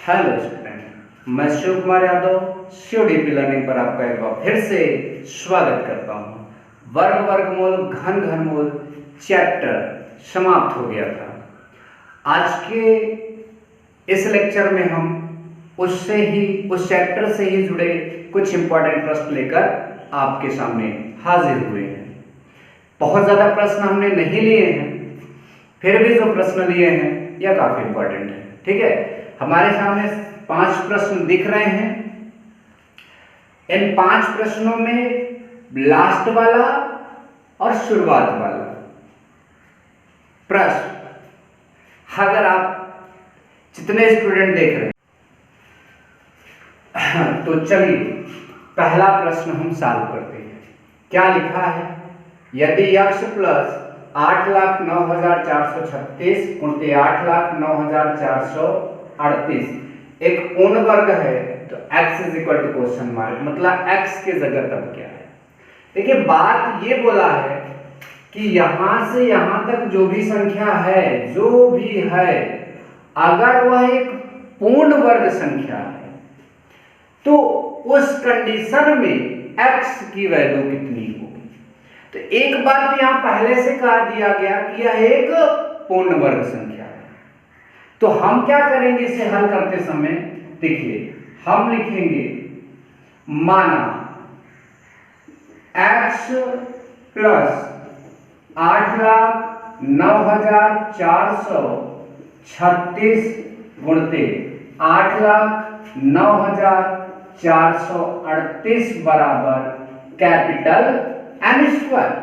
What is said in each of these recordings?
Hello student, मैं Shiv Kumar Yadav सीओडीपी learning पर आपका एक बार फिर से स्वागत करता हूँ। वर्ग वर्गमूल घन घनमूल चैप्टर समाप्त हो गया था। आज के इस लेक्चर में हम उस चैप्टर से ही जुड़े कुछ इंपॉर्टेंट प्रश्न लेकर आपके सामने हाजिर हुए हैं। बहुत ज़्यादा प्रश्न हमने नहीं लिए हैं, फिर भी जो प्रश्न लिए हैं यह काफ़ी इंपॉर्टेंट है। ठीक है, हमारे सामने 5 प्रश्न दिख रहे हैं। इन 5 प्रश्नों में लास्ट वाला और शुरुआत वाला प्रश्न, अगर आप जितने स्टूडेंट देख रहे हैं तो चलिए पहला प्रश्न हम सॉल्व करते हैं। क्या लिखा है? यदि x प्लस 8,09,436 × 8,09,438 एक पूर्ण वर्ग है तो x is equal to question mark, मतलब x की जगह तब क्या है। देखिए, बात ये बोला है कि यहां से यहां तक जो भी संख्या है, जो भी है, अगर वह एक पूर्ण वर्ग संख्या है तो उस कंडीशन में x की वैल्यू कितनी होगी। तो एक बात यहां पहले से कहा दिया गया कि यह एक पूर्ण वर्ग संख्या है। तो हम क्या करेंगे इसे हल करते समय? देखिए, हम लिखेंगे माना x प्लस 8,09,436 गुणते 8,09,438 बराबर कैपिटल N स्क्वायर।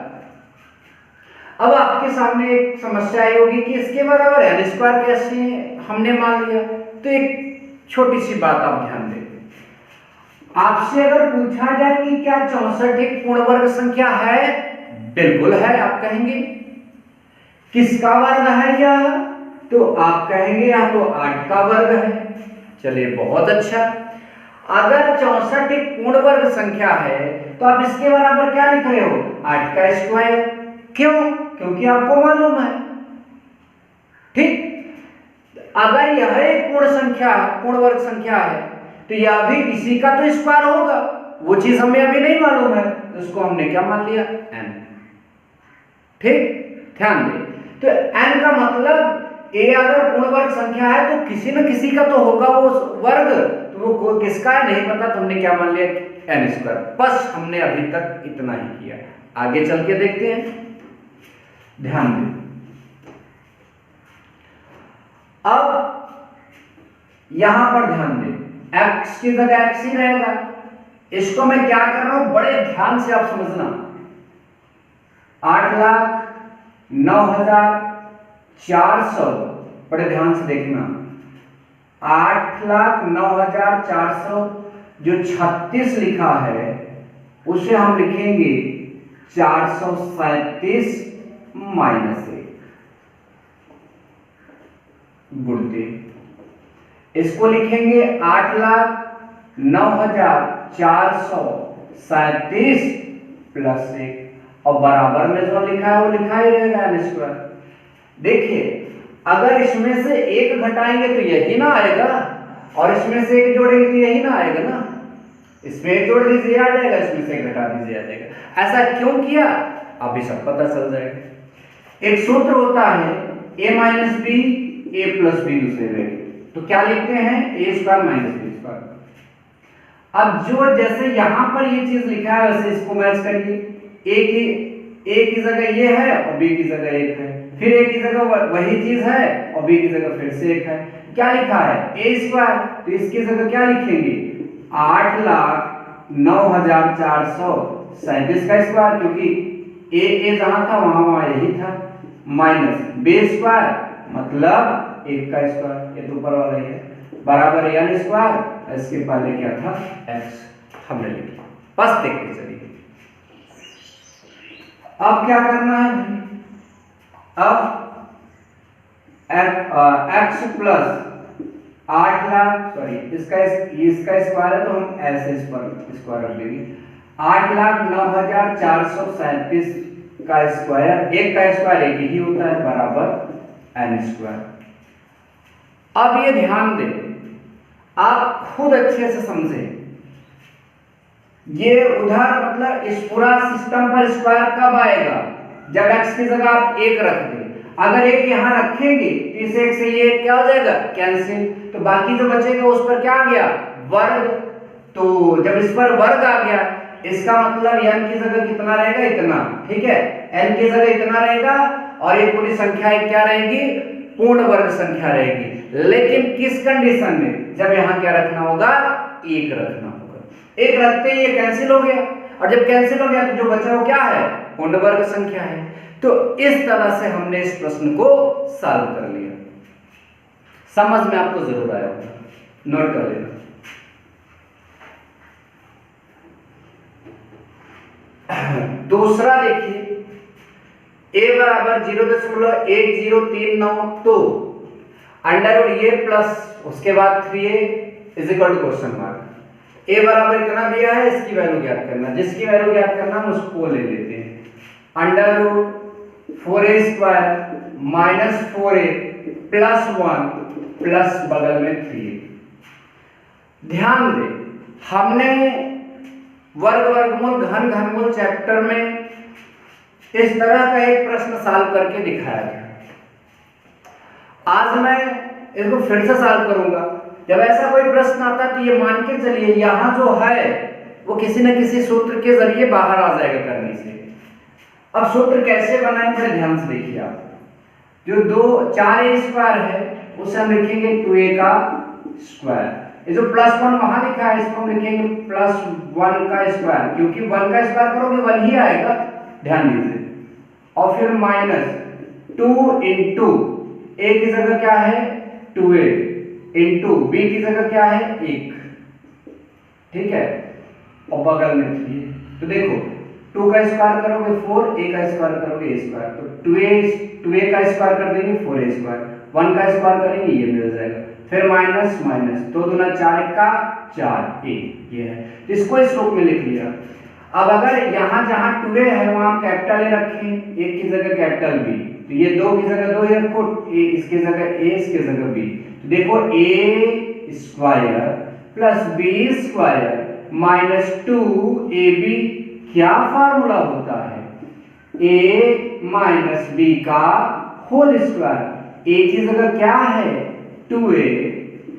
अब आपके सामने एक समस्या आई होगी कि इसके बराबर N स्क्वायर कैसे हमने मान लिया। तो एक छोटी सी बात आप ध्यान दें। आपसे अगर पूछा जाए कि क्या 64 एक पूर्ण वर्ग संख्या है? बिल्कुल है, आप कहेंगे। किसका वर्ग है यह? तो आप कहेंगे या तो 8 का वर्ग है। चलिए, बहुत अच्छा। अगर 64 एक पूर्ण वर्ग संख्या है तो आप इसके बराबर क्या लिख रहे हो? 8 का स्क्वायर। क्यों? क्योंकि आपको मालूम है। ठीक, अगर यह एक पूर्ण वर्ग संख्या है तो यह भी किसी का तो स्क्वायर होगा। वो चीज हमें अभी नहीं मालूम है, तो उसको हमने क्या मान लिया? n। ठीक, ध्यान दें। तो n का मतलब a अगर पूर्ण वर्ग संख्या है तो किसी न किसी का तो होगा वो वर्ग। तो वो किसका है नहीं पता, तो हमने क्या मान लिया? n square. बस हमने अभी तक इतना ही किया। आगे चल के देखते हैं। ध्यान दें। अब यहां पर ध्यान दें, x की जगह x ही रहेगा। इसको मैं क्या कर रहा हूं, बड़े ध्यान से आप समझना। 8,09,400, बड़े ध्यान से देखना। 8,09,400 जो 36 लिखा है उसे हम लिखेंगे 437 माइनस 1 गुणते, इसको लिखेंगे 8,09,437 प्लस 1 और बराबर में जो लिखा है वो लिखा ही रहेगा n स्क्वायर। देखिए, अगर इसमें से एक घटाएंगे तो यही ना आएगा, और इसमें से एक जोड़ेंगे तो यही ना आएगा ना। इसमें एक जोड़ दीजिए आ जाएगा, इसमें से एक घटा दीजिए आ जाएगा। ऐसा क्यों किया अभी सब पता चल जाएगा। एक सूत्र होता है a minus B A plus B दूसरे में, तो क्या लिखते हैं? A square minus B square. अब जो जैसे यहां पर ये चीज लिखा है वैसे इसको मैच करिए। ए की जगह ये है और बी की जगह 1 है, फिर ए की जगह वही चीज है और बी की जगह फिर से 1 है। क्या लिखा है? ए स्क्वायर। तो इसकी जगह क्या लिखेंगे? 8,09,437 का स्क्वायर, क्योंकि ए जहां था वहां यही था, माइनस बी स्क्वायर मतलब 1 का स्क्वायर, ये तो ऊपर वाला ही है, बराबर n स्क्वायर। इसके पहले क्या था? x हमने लिखा। बस देखते चलिए। अब क्या करना है? अब x प्लस 8,00,000 इसका स्क्वायर है तो हम ऐसे स्क्वायर रख लेंगे। 8,09,437 का स्क्वायर, 1 का स्क्वायर 1 ही होता है, बराबर n स्क्वायर। अब ये ध्यान दें, आप खुद अच्छे से समझें। ये उधर मतलब इस पूरा सिस्टम पर स्क्वायर कब आएगा, जब x की जगह आप 1 रख दें। अगर 1 यहाँ रखेंगे तो इस 1 से ये क्या हो जाएगा, कैंसिल। तो बाकी जो बचेगा उस पर क्या आ गया, वर्ग। तो जब इस पर वर्ग आ गया, इसका मतलब n की जगह कितना रहेगा, इतना। ठीक है, n की जगह इतना रहेगा और ये पूरी संख्या क्या रहेगी, पूर्ण वर्ग संख्या रहेगी। लेकिन किस कंडीशन में, जब यहाँ क्या रखना होगा, 1 रखना होगा। 1 रखते ही ये कैंसिल हो गया, और जब कैंसिल हो गया तो जो बचा वो क्या है, पूर्ण वर्ग संख्या है। तो इस तरह से हमने इस प्रश्न को सॉल्व कर लिया। समझ में आपको जरूर आया होगा, नोट कर लेना। दूसरा देखिए, a बराबर 0.1039, तो अंडर रूट ये प्लस उसके बाद 3a is equal to question mark. a बराबर इतना दिया है, इसकी वैल्यू ज्ञात करना। जिसकी वैल्यू ज्ञात करना हम उसको ले लेते हैं। Under root 4a square minus 4a plus 1 plus बगल में 3a। ध्यान दें, हमने वर्ग वर्गमूल घन घनमूल चैप्टर में इस तरह का एक प्रश्न सॉल्व करके दिखाया गया। आज मैं इसको फिर से सॉल्व करूंगा। जब ऐसा कोई प्रश्न आता है तो ये मान के चलिए यहाँ जो है वो किसी न किसी सूत्र के जरिए बाहर आ जाएगा करने से। अब सूत्र कैसे बनाएं, बड़े ध्यान से देखिए आप। जो 4a स्क्वायर है उसे हम लिखेंगे 2a का स्क्वायर। ये जो प्लस 1 वहां लिखा है इसको हम लिखेंगे प्लस 1 का स्क्वायर, क्योंकि 1 का स्क्वायर करोगे 1 ही आएगा, ध्यान दीजिए। और फिर माइनस 2 इंटू a की जगह क्या है 2a इंटू b की जगह क्या है 1। ठीक है, और बगल में 3। तो देखो 2 का स्क्वायर करोगे 4, a का स्क्वायर करोगे a स्क्वायर, तो 2a का स्क्वायर कर देंगे 4a स्क्वायर, 1 का स्क्वायर करेंगे ये मिल जाएगा। फिर माइनस माइनस 2 दूना 4 का 4a, ये है। इसको इस रूप में लिख लिया। अब अगर यहाँ जहाँ 2a है वहां कैपिटल a रखें, 1 की जगह कैपिटल b, तो ये 2 की जगह 2 ही रखो, इसकी जगह a, इसकी जगह b। तो देखो a square plus b square minus 2ab, क्या फार्मूला होता है, a माइनस b का होल स्क्वायर। a की जगह क्या है 2a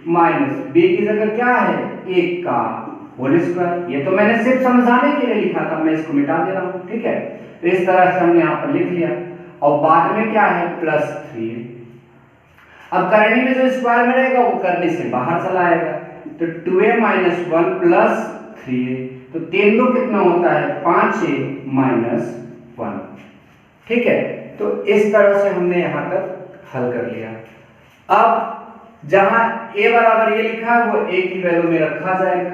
माइनस b की जगह क्या है 1 का होल स्क्वायर। ये तो मैंने सिर्फ समझाने के लिए लिखा था, मैं इसको मिटा दे रहा हूं। ठीक है, तो इस तरह से हमने यहाँ पर लिख लिया। और बाद में क्या है प्लस 3। अब करनी में जो स्क्वायर में रहेगा वो करने से बाहर चला आएगा, तो 2a माइनस 1 प्लस 3a, तो 3 दो कितना होता है 5a माइनस 1। ठीक है, तो इस तरह से हमने यहाँ तक हल कर लिया। अब जहां a बराबर ये लिखा है वो a की वैल्यू में रखा जाएगा,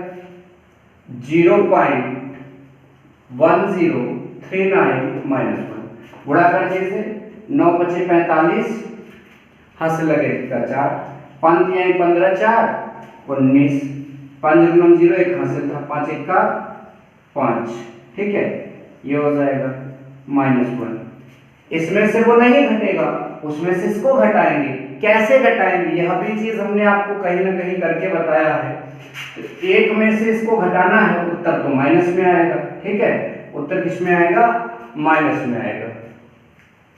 0.1039 माइनस 1। गुणा करने से 9 बचे 45, हाथ से लगे 4, 5 15 4 19, 5 0 एक हासिल था, 5 1 का 5। ठीक है, ये हो जाएगा माइनस 1। इसमें से वो नहीं घटेगा, उसमें से इसको घटाएंगे। कैसे घटाएंगे, यह भी चीज हमने आपको कहीं ना कहीं करके बताया है। तो 1 में से इसको घटाना है, उत्तर तो माइनस में आएगा। ठीक है, उत्तर किस में आएगा, माइनस में आएगा।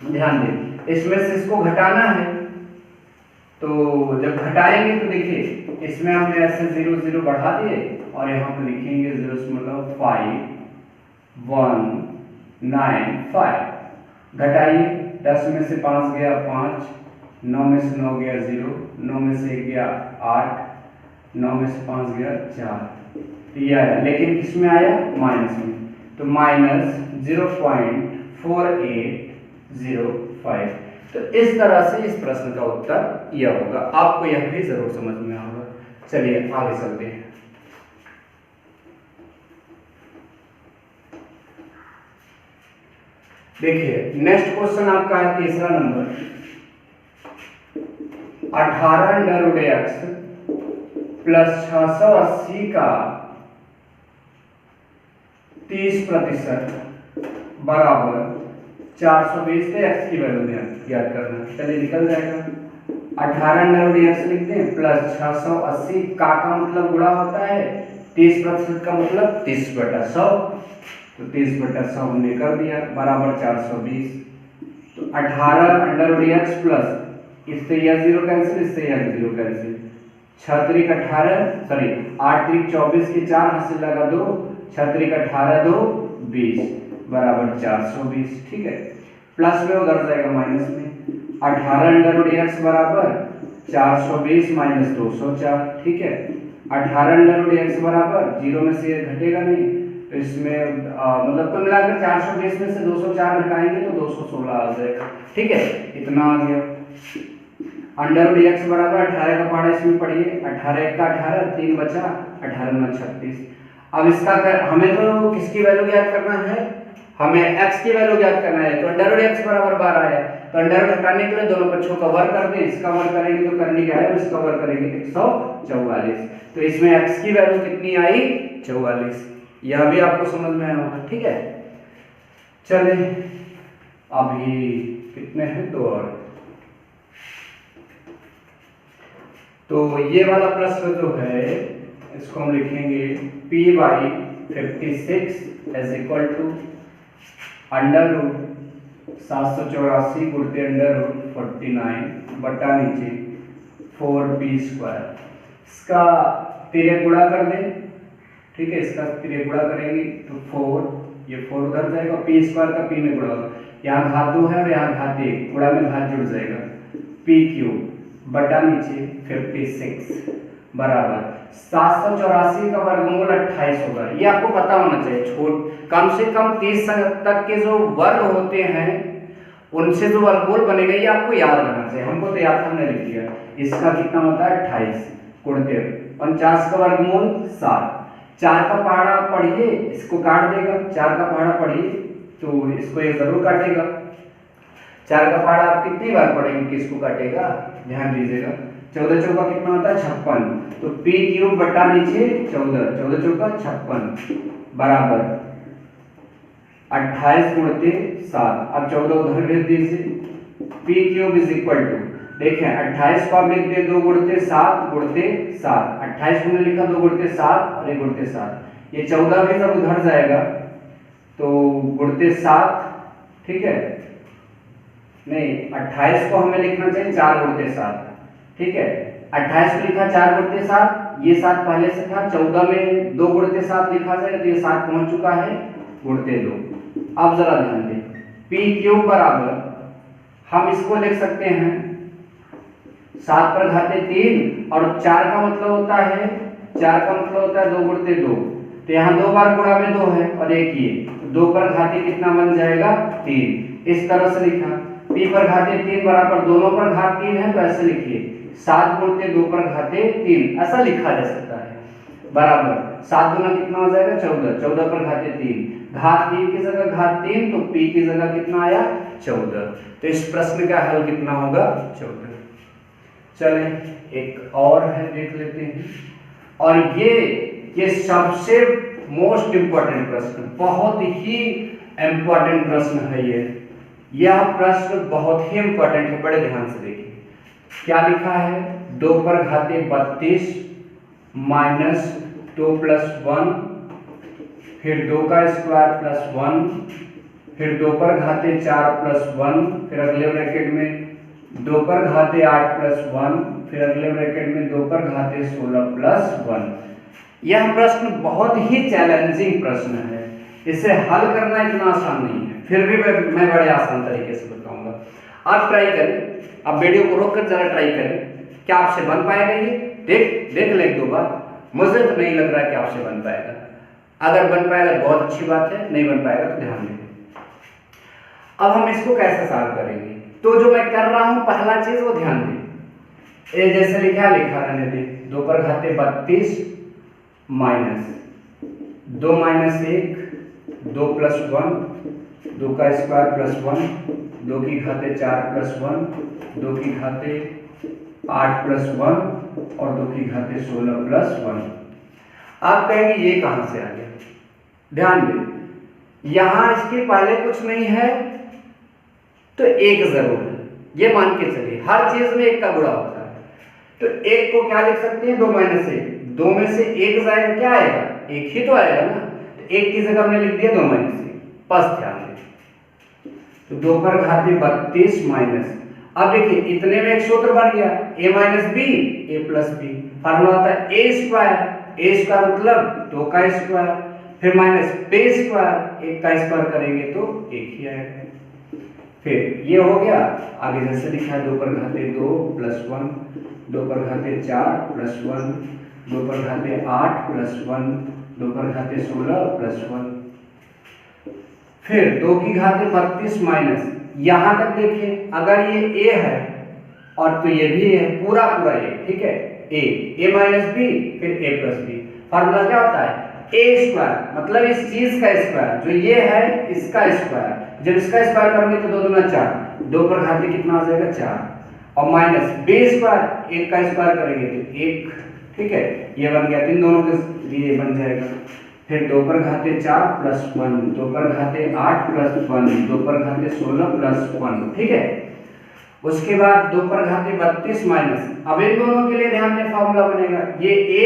ध्यान दें, इसमें से इसको घटाना है, तो जब घटाएंगे तो देखिए इसमें हमने ऐसे 0 0 बढ़ा दिए और यहाँ पर लिखेंगे 0.5195। घटाइए, 10 में से 5 गया 5, 9 में से 9 गया 0, 9 में से 1 गया 8, 9 में से 5 गया 4, तो ये आया। लेकिन किस में आया, माइनस में, तो माइनस 0.4805। तो इस तरह से इस प्रश्न का उत्तर यह होगा। आपको यह भी जरूर समझ में आएगा। चलिए आगे चलते हैं। देखिए नेक्स्ट क्वेश्चन आपका है तीसरा नंबर, 18√x प्लस 680 का 30% बराबर 420 से x की वैल्यू ज्ञात करना। चलिए निकल जाएगा। 18 अंडर रूट एक्स लिख दें प्लस 680 का मतलब गुणा होता है 30% का मतलब 30/100, तो 30/100 हमने कर दिया बराबर 420। तो 18 अंडर रूट एक्स प्लस इससे यह 0 कैंसिल, इससे यह 0 कैंसिल, 6 त्रिक 18 सॉरी 8 त्रिक 24 के 4 हासिल लगा 2, 6 त्रिक 18 2 20 बराबर 420। ठीक है, प्लस में उधर जाएगा माइनस में, 18 अंडर रूट एक्स बराबर 420 माइनस 204। ठीक है, 18 अंडर रूट एक्स बराबर 0 में से घटेगा नहीं, तो इसमें मतलब कुल मिलाकर 420 में से 204 घटाएंगे तो 216 आ जाएगा। ठीक है, इतना आ गया। अंडर रूट एक्स बराबर 18 का पहाड़ा इसमें पढ़िए, 18 1 का 18, 3 बचा, 18 9 36। अब इसका हमें तो किसकी वैल्यू ज्ञात करना है, हमें x की वैल्यू ज्ञात करना है, तो अंडर रूट x बराबर 12 है, तो अंडर रूट हटाने के लिए दोनों पक्षों का वर्ग कर दें, इसका वर्ग करेंगे तो करनी क्या है, इसका वर्ग करेंगे 144, तो इसमें x की वैल्यू कितनी आई 44। यह भी आपको समझ में आया होगा। ठीक है, चलिए अभी कितने हैं, दो और। तो ये वाला प्रश्न जो है इसको हम लिखेंगे p/56 is equal to under root 784 गुणित अंडर रूट 49 बटा नीचे 4p²। इसका तिर्यक गुणा कर दें। ठीक है, इसका तिर्यक गुणा करेंगे तो 4, ये 4 उधर जाएगा, p² का p में गुणा होगा, यहाँ घात 2 है और यहाँ घात 1, गुणा में घात जुड़ जाएगा, p³ बटा नीचे 56 बराबर 784 का वर्गमूल 28 होगा। ये आपको पता होना चाहिए, कम से कम 30 तक के जो वर्ग होते हैं उनसे जो वर्गमूल बनेगा ये आपको याद रहना चाहिए। हमको तो याद, हमने लिख लिया। इसका कितना होता है 28 गुणित 49 का वर्गमूल 7, 4 का पहाड़ा पढ़िए, इसको काट देगा, 4 का पहाड़ा पढ़िए तो इसको ये जरूर काटेगा। 4 का पहाड़ा आप कितनी बार पढ़ेंगे कि इसको काटेगा, ध्यान दीजिएगा। 14 चौका कितना होता है 56, तो p³ बटा नीचे 14, 14 चौका 56 बराबर 28 गुणित 7। अब 14 उधर भेज दीजिए, p³ इज इक्वल टू, देखें 28 को आप लिख दे 2 गुणित 7 गुणित 7, 28 को लिखा 2 गुणित 7 और 1 गुणित 7, ये 14 भी सब उधर जाएगा तो गुणित 7। ठीक है, नहीं 28 को हमें लिखना चाहिए 4 गुणित 7। ठीक है, 28 को लिखा 4 गुणित 7, ये 7 पहले से था, 14 में 2 गुणित 7 लिखा जाएगा तो ये 7 पहुंच चुका है गुणित 2। अब जरा ध्यान दें, p³ बराबर हम इसको लिख सकते हैं 7 पर घाते 3 और 4 का मतलब होता है 2 गुणित 2, तो यहाँ 2 बार गुणा में 2 है और 1 ये, 2 पर घाते कितना बन जाएगा 3। इस तरह से लिखा, p पर घाते 3 बराबर दोनों पर घात 3 है तो ऐसे लिखिए 7 गुणित 2 पर घाते 3, ऐसा लिखा जा सकता है, बराबर 7 गुना कितना हो जाएगा 14, 14 पर घाते 3, घात 3 की जगह घात 3, तो p की जगह कितना आया 14। तो इस प्रश्न का हल कितना होगा 14। चलें एक और है देख लेते हैं, और ये सबसे मोस्ट इंपॉर्टेंट प्रश्न, बहुत ही इंपॉर्टेंट प्रश्न है ये। यह प्रश्न बहुत ही इंपॉर्टेंट है, बड़े ध्यान से देखिए क्या लिखा है, 2 पर घाते 32 माइनस 2 + 1, फिर 2 का स्क्वायर प्लस 1, फिर 2 पर घाते 4 + 1, फिर अगले ब्रैकेट में 2 पर घाते 8 + 1, फिर अगले ब्रैकेट में 2 पर घाते 16 + 1। यह प्रश्न बहुत ही चैलेंजिंग प्रश्न है, इसे हल करना इतना आसान नहीं है, फिर भी मैं बड़े आसान तरीके से बताऊंगा। आप ट्राई करें, आप वीडियो को रोककर जरा ट्राई करें, क्या आपसे बन पाएगा ये, देख लें 1-2 बार। मुझे तो नहीं लग रहा है कि आपसे बन पाएगा, अगर बन पाएगा तो बहुत अच्छी बात है, नहीं बन पाएगा तो ध्यान दें। अब हम इसको कैसे सॉल्व करेंगे, तो जो मैं कर रहा हूं पहला चीज वो ध्यान दें, ए जैसे लिखा रहने दें, 2 पर घाते 32 माइनस 2 - 1, 2 + 1, 2 का स्क्वायर प्लस 1, 2 की घाते 4 + 1, 2 की घाते 8 + 1 और 2 की घाते 16 + 1। आप कहेंगे ये कहां से आ गया, ध्यान दें यहां इसके पहले कुछ नहीं है तो 1 जरूर है, ये मान के चलिए हर चीज में 1 का गुणा होता है। तो 1 को क्या लिख सकते हैं 2 - 1, 2 में से 1 जाएगा क्या आएगा 1 ही तो आएगा ना, तो 1 की जगह हमने लिख दिया 2 - 1। बस ध्यान दें, तो 2 पर घाते 32 माइनस, अब देखिए इतने में एक सूत्र बन गया a - b a + b, formula होता है a स्क्वायर, a स्क्वायर मतलब 2 का स्क्वायर, फिर माइनस b स्क्वायर 1 का स्क्वायर करेंगे तो 1 ही आएगा। फिर ये हो गया, आगे जैसे लिखा है 2 पर घाते 2 + 1, 2 पर घाते 4 + 1, 2 पर घाते 8 + 1, 2 पर घाते 16 + 1, फिर 2 की घाते 32 माइनस, यहां तक देखिए अगर ये a है और तो ये भी है पूरा पूरा ये, ठीक है a - b फिर a + b, फार्मूला क्या होता है a स्क्वायर मतलब इस चीज का स्क्वायर, जो ये है इसका स्क्वायर, जब इसका स्क्वायर करेंगे तो 2 दूना 4, 2 पर घाते कितना आ जाएगा 4, और माइनस b स्क्वायर 1 का स्क्वायर करेंगे तो 1, ठीक है ये बन गया, इन दोनों के लिए बन जाएगा। फिर 2 पर घाते 4 + 1, 2 पर घाते 8 + 1, 2 पर घाते 16 + 1, ठीक है। उसके बाद 2 पर घाते 32 माइनस, अब इन दोनों के लिए ध्यान में फार्मूला बनेगा ये a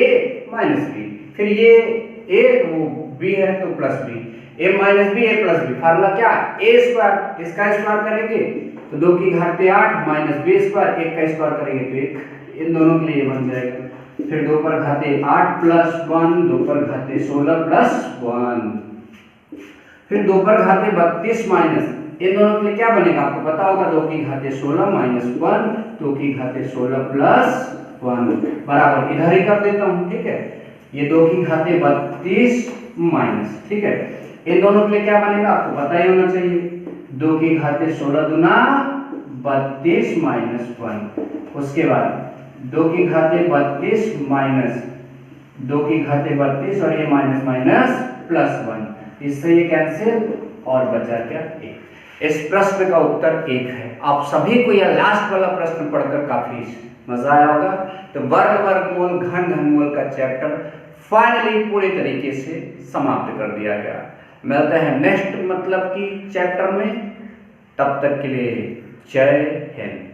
- b, फिर ये a वो b है तो plus b, a - b a + b, formula क्या a स्क्वायर, इसका स्क्वायर करेंगे तो 2 की घाते 8 माइनस b स्क्वायर 1 का स्क्वायर करेंगे तो 1, इन दोनों के लिए बन जाएगा। फिर 2 पर घाते 8 + 1, 2 पर घाते 16 + 1, फिर 2 पर घाते 32 माइनस, इन दोनों के लिए क्या बनेगा आपको पता होगा 2 की घाते 16 - 1, 2 की घाते 16 + 1 बराबर, इधर ही कर देता हूं, ठीक है ये 2 की घाते 32 माइनस, ठीक है इन दोनों के लिए क्या बनेगा आपको पता ही होना चाहिए 2 की घाते 16 दूना 32 - 1, उसके बाद 2 की घाते 32 माइनस 2 की घाते 32 और ये माइनस माइनस +1, इससे ये कैंसिल और बचा क्या 1। इस प्रश्न का उत्तर 1 है। आप सभी को यह लास्ट वाला प्रश्न पढ़कर काफी मजा आया होगा। तो वर्ग वर्गमूल घन घनमूल का चैप्टर फाइनली पूरे तरीके से समाप्त कर दिया गया। मिलते हैं नेक्स्ट मतलब की चैप्टर में, तब तक के लिए जय हिंद।